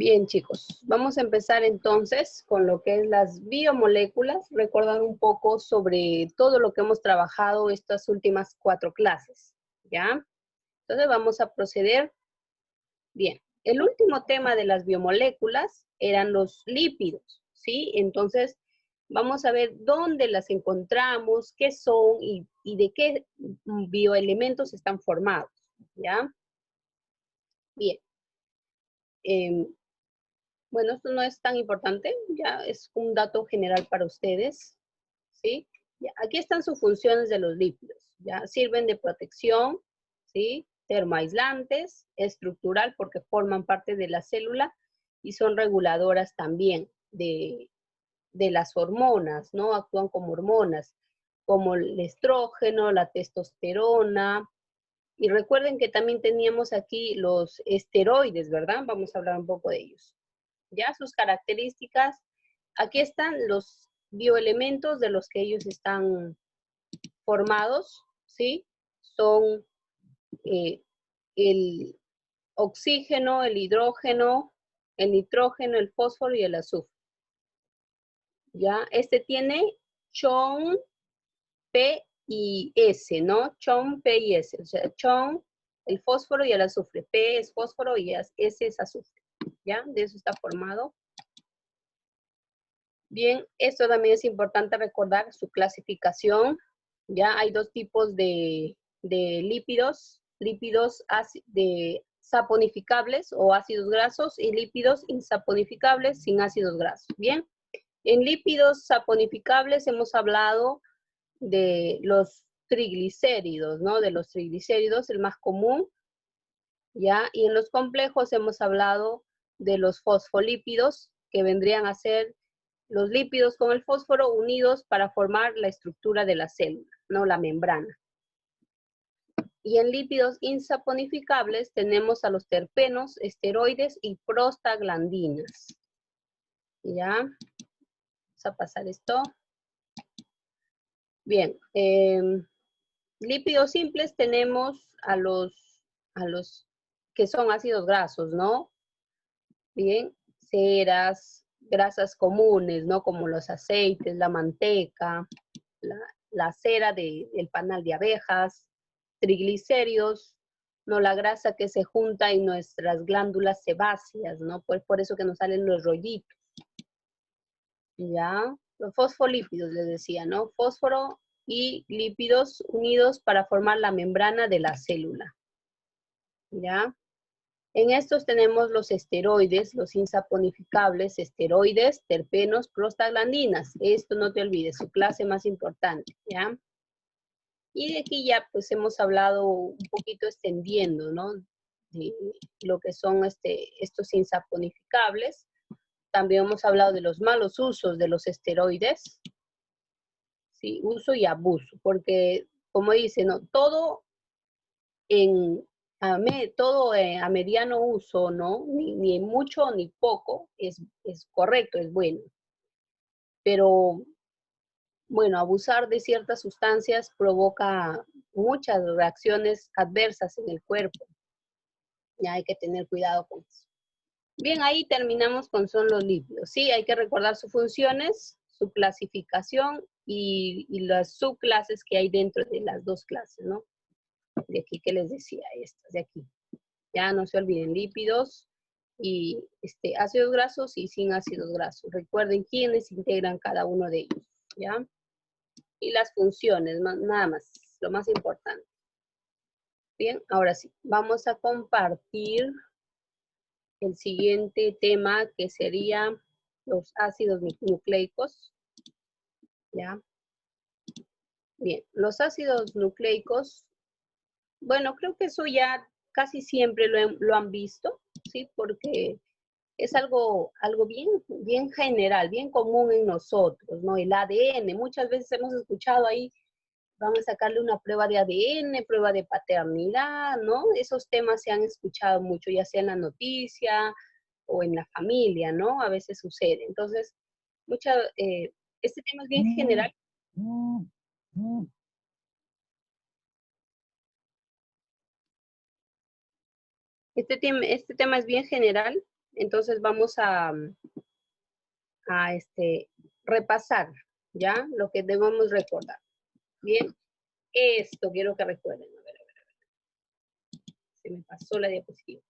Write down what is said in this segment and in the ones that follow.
Bien, chicos, vamos a empezar entonces con lo que es las biomoléculas, recordar un poco sobre todo lo que hemos trabajado estas últimas 4 clases, ¿ya? Entonces vamos a proceder. Bien, el último tema de las biomoléculas eran los lípidos, ¿sí? Entonces vamos a ver dónde las encontramos, qué son y de qué bioelementos están formados, ¿ya? Bien. Bueno, esto no es tan importante, ya es un dato general para ustedes, ¿sí? Ya, aquí están sus funciones de los lípidos, ya sirven de protección, ¿sí? Termoaislantes, estructural porque forman parte de la célula y son reguladoras también de las hormonas, ¿no? Actúan como hormonas, como el estrógeno, la testosterona. Y recuerden que también teníamos aquí los esteroides, ¿verdad? Vamos a hablar un poco de ellos. Ya sus características, aquí están los bioelementos de los que ellos están formados, ¿sí? Son el oxígeno, el hidrógeno, el nitrógeno, el fósforo y el azufre. ¿Ya? Este tiene CHON, P y S, ¿no? CHON, P y S. O sea, CHON, el fósforo y el azufre. P es fósforo y S es azufre. ¿Ya? De eso está formado. Bien, esto también es importante recordar su clasificación. Ya hay dos tipos de lípidos, de saponificables o ácidos grasos y lípidos insaponificables sin ácidos grasos. Bien, en lípidos saponificables hemos hablado de los triglicéridos, ¿no? De los triglicéridos, el más común, ¿ya? Y en los complejos hemos hablado de los fosfolípidos, que vendrían a ser los lípidos con el fósforo unidos para formar la estructura de la célula, ¿no? La membrana. Y en lípidos insaponificables tenemos a los terpenos, esteroides y prostaglandinas. ¿Ya? Vamos a pasar esto. Bien. Lípidos simples tenemos a los que son ácidos grasos, ¿no? Bien. Ceras, grasas comunes, ¿no? Como los aceites, la manteca, la cera del panal de abejas, triglicéridos, ¿no? La grasa que se junta en nuestras glándulas sebáceas, ¿no? Pues por eso que nos salen los rollitos. ¿Ya? Los fosfolípidos, les decía, ¿no? Fósforo y lípidos unidos para formar la membrana de la célula. ¿Ya? En estos tenemos los esteroides, los insaponificables, esteroides, terpenos, prostaglandinas. Esto no te olvides, su clase más importante, ¿ya? Y de aquí ya pues hemos hablado un poquito extendiendo, ¿no? De lo que son estos insaponificables. También hemos hablado de los malos usos de los esteroides, ¿sí? Uso y abuso, porque como dice, ¿no? Todo a mediano uso, ¿no? Ni mucho ni poco es correcto, es bueno. Pero bueno, abusar de ciertas sustancias provoca muchas reacciones adversas en el cuerpo. Ya hay que tener cuidado con eso. Bien, ahí terminamos con son los lípidos. Sí, hay que recordar sus funciones, su clasificación y las subclases que hay dentro de las dos clases, ¿no? De aquí que les decía, estas de aquí. Ya no se olviden, lípidos y ácidos grasos y sin ácidos grasos. Recuerden quiénes integran cada uno de ellos, ¿ya? Y las funciones, nada más, lo más importante. Bien, ahora sí, vamos a compartir el siguiente tema que sería los ácidos nucleicos, ¿ya? Bien, los ácidos nucleicos, bueno, creo que eso ya casi siempre lo han visto, ¿sí? Porque es algo bien general, bien común en nosotros, ¿no? El ADN, muchas veces hemos escuchado ahí, vamos a sacarle una prueba de ADN, prueba de paternidad, ¿no? Esos temas se han escuchado mucho, ya sea en la noticia o en la familia, ¿no? A veces sucede. Entonces, este tema es bien general. Este tema es bien general, Entonces vamos a repasar, ¿ya? Lo que debemos recordar. Bien, esto quiero que recuerden. A ver, se me pasó la diapositiva.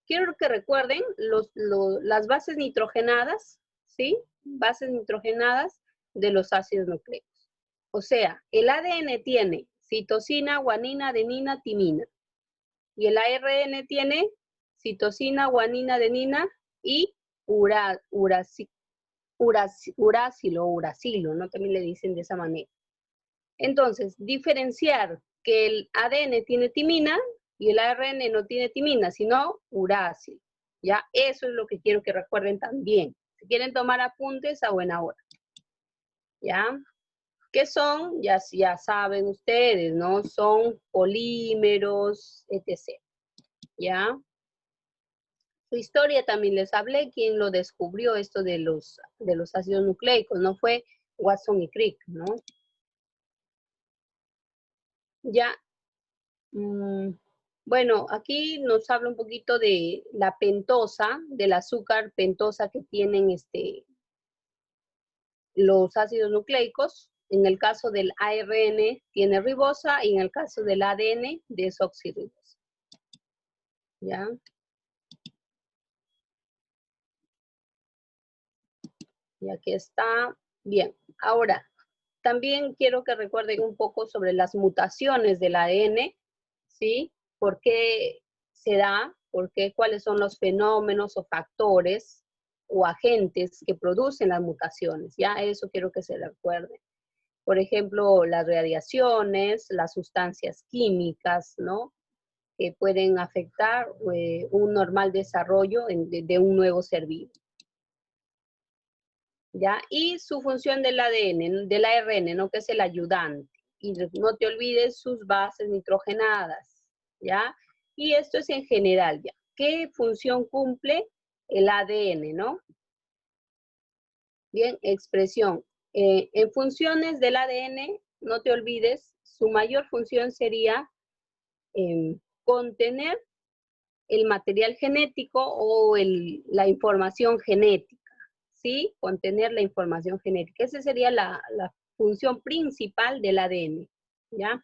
Quiero que recuerden las bases nitrogenadas, ¿sí? Bases nitrogenadas de los ácidos nucleicos. O sea, el ADN tiene citosina, guanina, adenina, timina. Y el ARN tiene citosina, guanina, adenina y uracilo, ¿no? También le dicen de esa manera. Entonces, diferenciar que el ADN tiene timina y el ARN no tiene timina, sino uracilo. ¿Ya? Eso es lo que quiero que recuerden también. Si quieren tomar apuntes, a buena hora. ¿Ya? ¿Qué son? Ya saben ustedes, ¿no? Son polímeros, etc. ¿Ya? Su historia también les hablé, quien lo descubrió esto de los ácidos nucleicos, no fue Watson y Crick, ¿no? Ya, bueno, aquí nos habla un poquito de la pentosa, del azúcar pentosa que tienen los ácidos nucleicos. En el caso del ARN tiene ribosa y en el caso del ADN desoxirribosa. ¿Ya? Y aquí está. Bien, ahora, también quiero que recuerden un poco sobre las mutaciones del ADN, ¿sí? ¿Por qué se da? ¿Por qué? ¿Cuáles son los fenómenos o factores o agentes que producen las mutaciones? Ya eso quiero que se recuerden. Por ejemplo, las radiaciones, las sustancias químicas, ¿no? Que pueden afectar un normal desarrollo de un nuevo ser vivo. ¿Ya? Y su función del ADN, del ARN, ¿no? Que es el ayudante. Y no te olvides sus bases nitrogenadas, ¿ya? Y esto es en general, ¿ya? ¿Qué función cumple el ADN, no? Bien, expresión. En funciones del ADN, no te olvides, su mayor función sería contener el material genético o la información genética, ¿sí? Contener la información genética. Esa sería la función principal del ADN, ¿ya?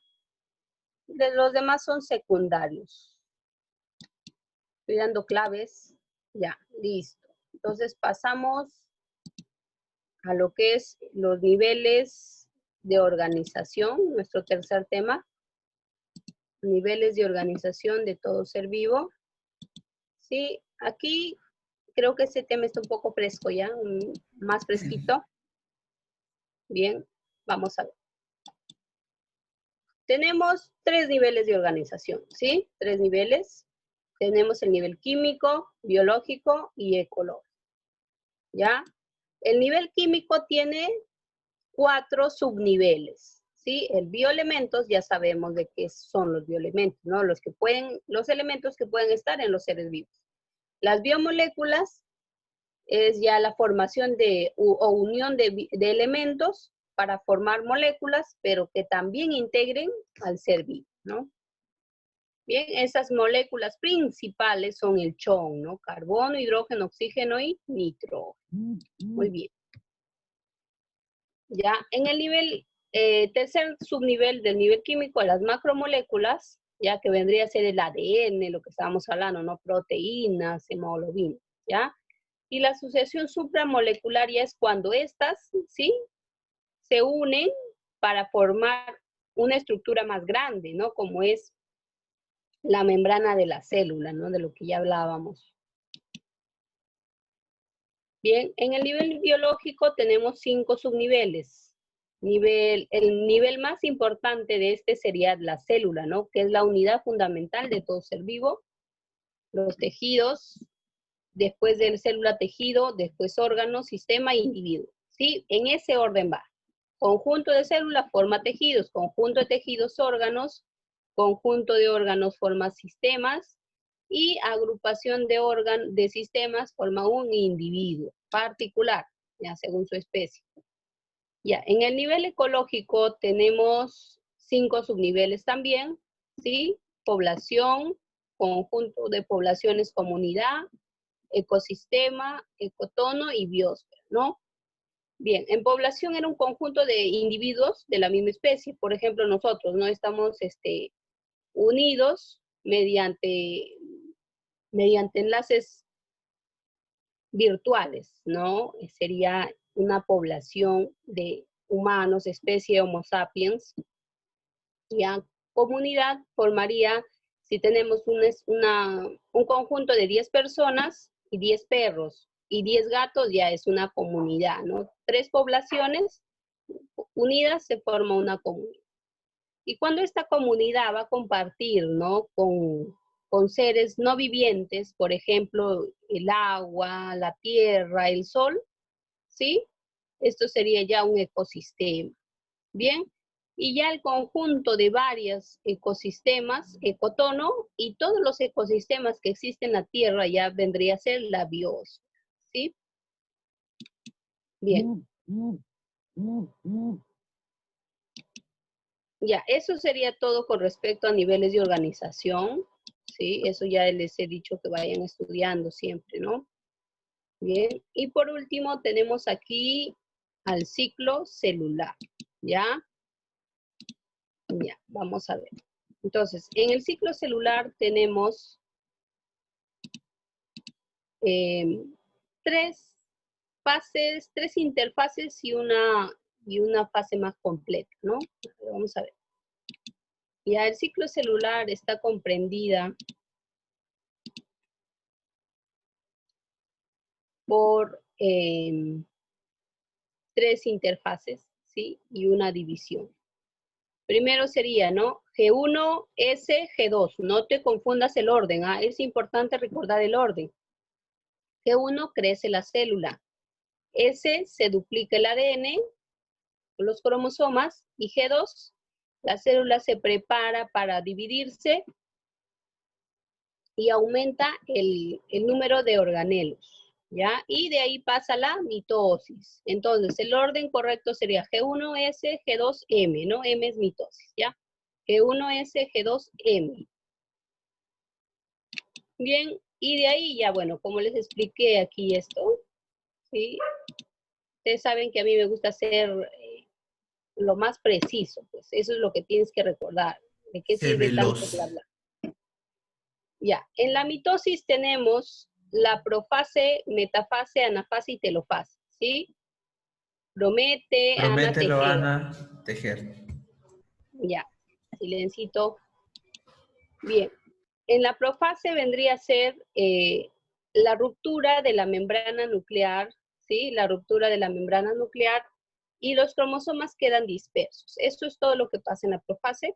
Los demás son secundarios. Estoy dando claves. Ya, listo. Entonces pasamos a lo que es los niveles de organización, nuestro tercer tema. Niveles de organización de todo ser vivo. Sí, aquí creo que ese tema está un poco fresco ya, más fresquito. Bien, vamos a ver. Tenemos 3 niveles de organización, ¿sí? 3 niveles. Tenemos el nivel químico, biológico y ecológico, ¿ya? El nivel químico tiene 4 subniveles, ¿sí? El bioelementos, ya sabemos de qué son los bioelementos, ¿no? Los elementos que pueden estar en los seres vivos. Las biomoléculas es ya la formación o unión de elementos para formar moléculas, pero que también integren al ser vivo, ¿no? Bien, esas moléculas principales son el CHON, ¿no? Carbono, hidrógeno, oxígeno y nitrógeno. Muy bien. Ya, en el nivel, tercer subnivel del nivel químico, las macromoléculas, ya que vendría a ser el ADN, lo que estábamos hablando, ¿no? Proteínas, hemoglobina, ¿ya? Y la asociación supramolecular ya es cuando estas, ¿sí? Se unen para formar una estructura más grande, ¿no? Como es la membrana de la célula, ¿no? De lo que ya hablábamos. Bien, en el nivel biológico tenemos 5 subniveles. El nivel más importante de este sería la célula, ¿no? Que es la unidad fundamental de todo ser vivo. Los tejidos, después del célula tejido, después órgano, sistema e individuo. ¿Sí? En ese orden va. Conjunto de células forma tejidos, conjunto de tejidos órganos, conjunto de órganos forma sistemas y agrupación de sistemas forma un individuo particular, ya según su especie. Ya, en el nivel ecológico tenemos 5 subniveles también, ¿sí? Población, conjunto de poblaciones, comunidad, ecosistema, ecotono y biosfera, ¿no? Bien, en población era un conjunto de individuos de la misma especie. Por ejemplo, nosotros, ¿no? Estamos unidos mediante enlaces virtuales, ¿no? Sería una población de humanos, especie Homo sapiens. Ya, comunidad formaría, si tenemos un conjunto de 10 personas y 10 perros y 10 gatos, ya es una comunidad, ¿no? 3 poblaciones unidas se forma una comunidad. Y cuando esta comunidad va a compartir, ¿no? Con seres no vivientes, por ejemplo, el agua, la tierra, el sol, ¿sí? Esto sería ya un ecosistema. Bien, y ya el conjunto de varios ecosistemas, ecotono, y todos los ecosistemas que existen en la Tierra ya vendría a ser la biosfera, ¿sí? Bien. Ya, eso sería todo con respecto a niveles de organización, ¿sí? Eso ya les he dicho que vayan estudiando siempre, ¿no? Bien, y por último tenemos aquí al ciclo celular, ¿ya? Ya, vamos a ver. Entonces, en el ciclo celular tenemos tres fases, tres interfaces y una fase más completa, ¿no? Vamos a ver. Ya el ciclo celular está comprendida por tres interfaces, ¿sí? Y una división. Primero sería, ¿no? G1, S, G2. No te confundas el orden, ¿ah? Es importante recordar el orden. G1 crece la célula. S se duplica el ADN, los cromosomas, y G2, la célula se prepara para dividirse y aumenta el número de organelos, ¿ya? Y de ahí pasa la mitosis. Entonces, el orden correcto sería G1S, G2M, ¿no? M es mitosis, ¿ya? G1S, G2M. Bien, y de ahí ya, bueno, como les expliqué aquí esto, ¿sí? Ustedes saben que a mí me gusta hacer lo más preciso, pues eso es lo que tienes que recordar. ¿De qué Qué sirve tanto veloz. bla, bla? Ya, en la mitosis tenemos la profase, metafase, anafase y telofase, ¿sí? Promete, Ana, Promételo, tejer. Ana, tejer. Ya, silencito. Bien, en la profase vendría a ser la ruptura de la membrana nuclear, ¿sí? La ruptura de la membrana nuclear y los cromosomas quedan dispersos. Eso es todo lo que pasa en la profase.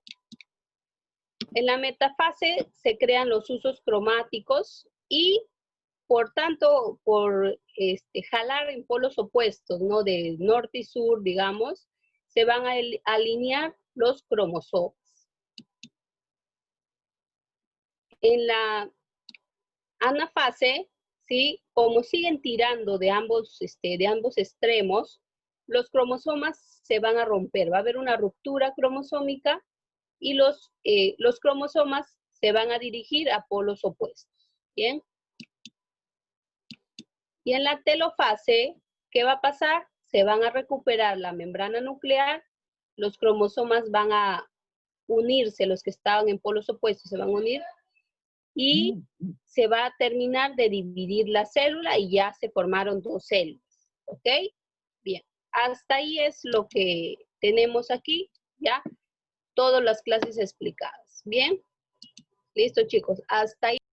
En la metafase se crean los usos cromáticos y, por tanto, por jalar en polos opuestos, ¿no? De norte y sur, digamos, se van a alinear los cromosomas. En la anafase, ¿sí? Como siguen tirando de ambos extremos, los cromosomas se van a romper. Va a haber una ruptura cromosómica y los cromosomas se van a dirigir a polos opuestos. ¿Bien? Y en la telofase, ¿qué va a pasar? Se van a recuperar la membrana nuclear, los cromosomas van a unirse, los que estaban en polos opuestos se van a unir y se va a terminar de dividir la célula y ya se formaron dos células. ¿Ok? Bien, hasta ahí es lo que tenemos aquí, ¿ya? Todas las clases explicadas. Bien, listo chicos, hasta ahí.